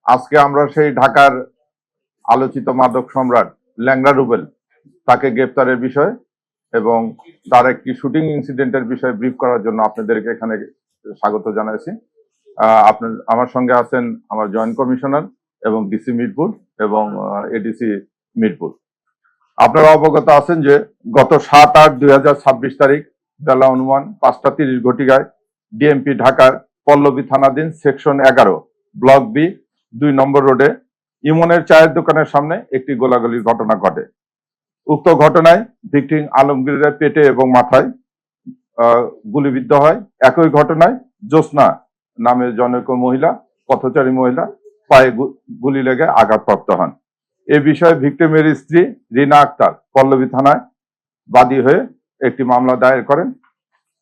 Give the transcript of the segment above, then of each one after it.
আজকে আমরা সেই ঢাকার আলোচিত মাদক সম্রাট ল্যাংড়া রুবেল তাকে গ্রেপ্তারের বিষয় এবং তার একটি শুটিং ইনসিডেন্টের বিষয়ে ব্রিফ করার জন্য আপনাদেরকে এখানে স্বাগত জানাইছি। আপনার আমার সঙ্গে আছেন আমার জয়েন্ট কমিশনার এবং ডিসি মিরপুর এবং এডিসি মিরপুর। আপনারা অবগত আছেন যে গত 7/8/2026 তারিখ বেলা অনুমান 5:30 ঘটিকায় ডিএমপি ঢাকার পল্লবী থানাধীন সেকশন 11 ব্লক বি 2 নম্বর রোডে ইমনের চায়ের দোকানের সামনে একটি গোলাগুলির ঘটনা ঘটে। উক্ত ঘটনায় ভিকটিম আলমগীরের পেটে এবং মাথায় গুলিবিদ্ধ হয়। একই ঘটনায় জ্যোৎস্না নামে জনৈক মহিলা, পথচারী মহিলা পায়ে গুলি লেগে আঘাতপ্রাপ্ত হন। এ বিষয়ে ভিকটিমের স্ত্রী রিনা আক্তার পল্লবী থানায় বাদী হয়ে একটি মামলা দায়ের করেন।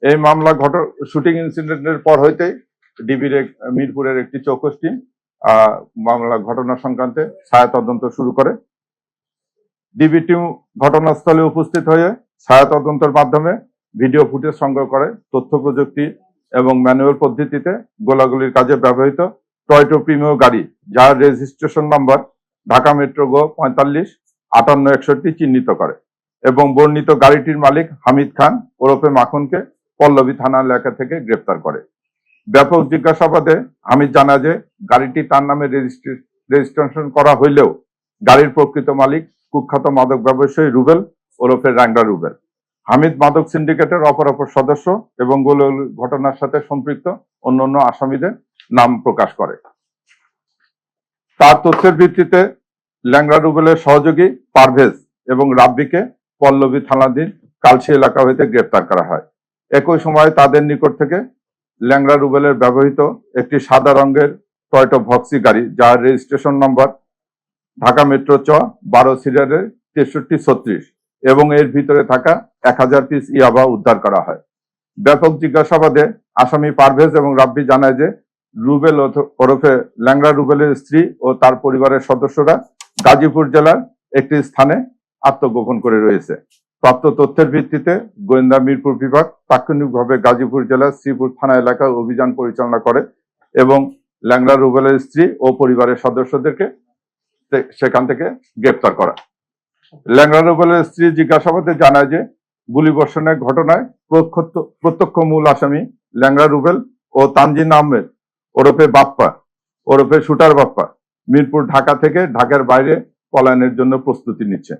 এই মামলা শুটিং ইনসিডেন্টের পর হইতেই ডিবির মিরপুরের একটি চৌকস টিম মামলা ঘটনা সংক্রান্তে ছায়া তদন্ত শুরু করে। ডিবি টিম ঘটনাস্থলে উপস্থিত হয়ে ছায়া তদন্তের মাধ্যমে ভিডিও ফুটেজ সংগ্রহ করে তথ্য প্রযুক্তি এবং ম্যানুয়াল পদ্ধতিতে গোলাগুলির কাজে ব্যবহৃত টয়োটা প্রিমিও গাড়ি, যার রেজিস্ট্রেশন নম্বর ঢাকা মেট্রো গো 455861 চিহ্নিত করে এবং বর্ণিত গাড়িটির মালিক হামিদ খান ওরফে মাখনকে পল্লবী থানা এলাকা থেকে গ্রেপ্তার করে। ব্যাপক জিজ্ঞাসাবাদে হামিদ জানা যে গাড়িটি তার নামে রেজিস্ট্রেশন করা হইলেও গাড়ির প্রকৃত মালিক কুখ্যাত মাদক ব্যবসায়ী রুবেল ওরফে ল্যাংড়া রুবেল। হামিদ মাদক সিন্ডিকেটের অপর সদস্য এবং ঘটনার সাথে সম্পৃক্ত অন্যান্য আসামিদের নাম প্রকাশ করে। তার তথ্যের ভিত্তিতে ল্যাংড়া রুবেলের সহযোগী পারভেজ এবং রাব্বিকে পল্লবী থানাধীন কালসি এলাকা হইতে গ্রেপ্তার করা হয়। একই সময় তাদের নিকট থেকে ল্যাংড়া রুবেলের ব্যবহৃত একটি সাদা রঙের টয়োটা ভক্সি গাড়ি, যার রেজিস্ট্রেশন নম্বর ঢাকা মেট্রো চ 12 সিরিয়ালের 6336 এবং এর ভিতরে থাকা 1000 পিস ইয়াবা উদ্ধার করা হয়। ব্যাপক জিজ্ঞাসাবাদে আসামি পারভেজ এবং রাব্বি জানায় যে রুবেল ওরফে ল্যাংড়া রুবেলের স্ত্রী ও তার পরিবারের সদস্যরা গাজীপুর জেলার একটি স্থানে আত্মগোপন করে রয়েছে। প্রাপ্ত তথ্যের ভিত্তিতে গোয়েন্দা মিরপুর বিভাগ তাৎক্ষণিকভাবে গাজীপুর জেলার শ্রীপুর থানা এলাকায় অভিযান পরিচালনা করে এবং ল্যাংড়া রুবেলের স্ত্রী ও পরিবারের সদস্যদেরকে সেখান থেকে গ্রেপ্তার করা। ল্যাংড়া রুবেলের স্ত্রী জিজ্ঞাসাবাদে জানায় যে গুলিবর্ষণের ঘটনায় প্রত্যক্ষ মূল আসামি ল্যাংড়া রুবেল ও তানজিন আহমেদ ওরফে বাপ্পা ওরফে শুটার বাপ্পা মিরপুর ঢাকা থেকে ঢাকার বাইরে পলায়নের জন্য প্রস্তুতি নিচ্ছে।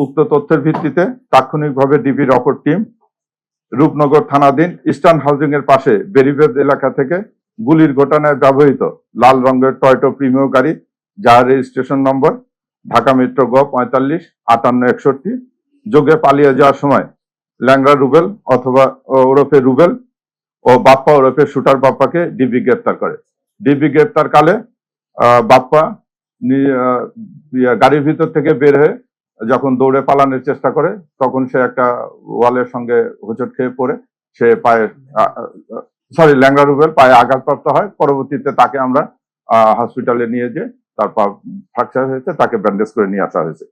উক্ত তথ্যের ভিত্তিতে তাৎক্ষণিকভাবে ডিবির অপর টিম রূপনগর থানাধীন ইস্টার্ন হাউজিং এর পাশে বেরিবেদ এলাকা থেকে গুলির ঘটনায় ব্যবহৃত লাল রঙের টয়োটা প্রিমিও গাড়ি, যার রেজিস্ট্রেশন নম্বর ঢাকা মেট্রো গ 455861 যোগে পালিয়ে যাওয়ার সময় ল্যাংড়া রুবেল অথবা ওরফে রুবেল ও বাপ্পা ওরফে শুটার বাপ্পাকে ডিবি গ্রেপ্তার করে। ডিবি গ্রেপ্তার কালে বাপ্পা গাড়ির ভিতর থেকে বের হয়ে যখন দৌড়ে পালানোর চেষ্টা করে তখন সে একটা ওয়ালের সঙ্গে হোঁচট খেয়ে পড়ে সে ল্যাংড়া রুবেল পায়ে আঘাতপ্রাপ্ত হয়। পরবর্তীতে তাকে আমরা হসপিটালে নিয়ে যে তার পা ফ্র্যাকচার হয়েছে, তাকে ব্যান্ডেজ করে নিয়ে আসা হয়েছে।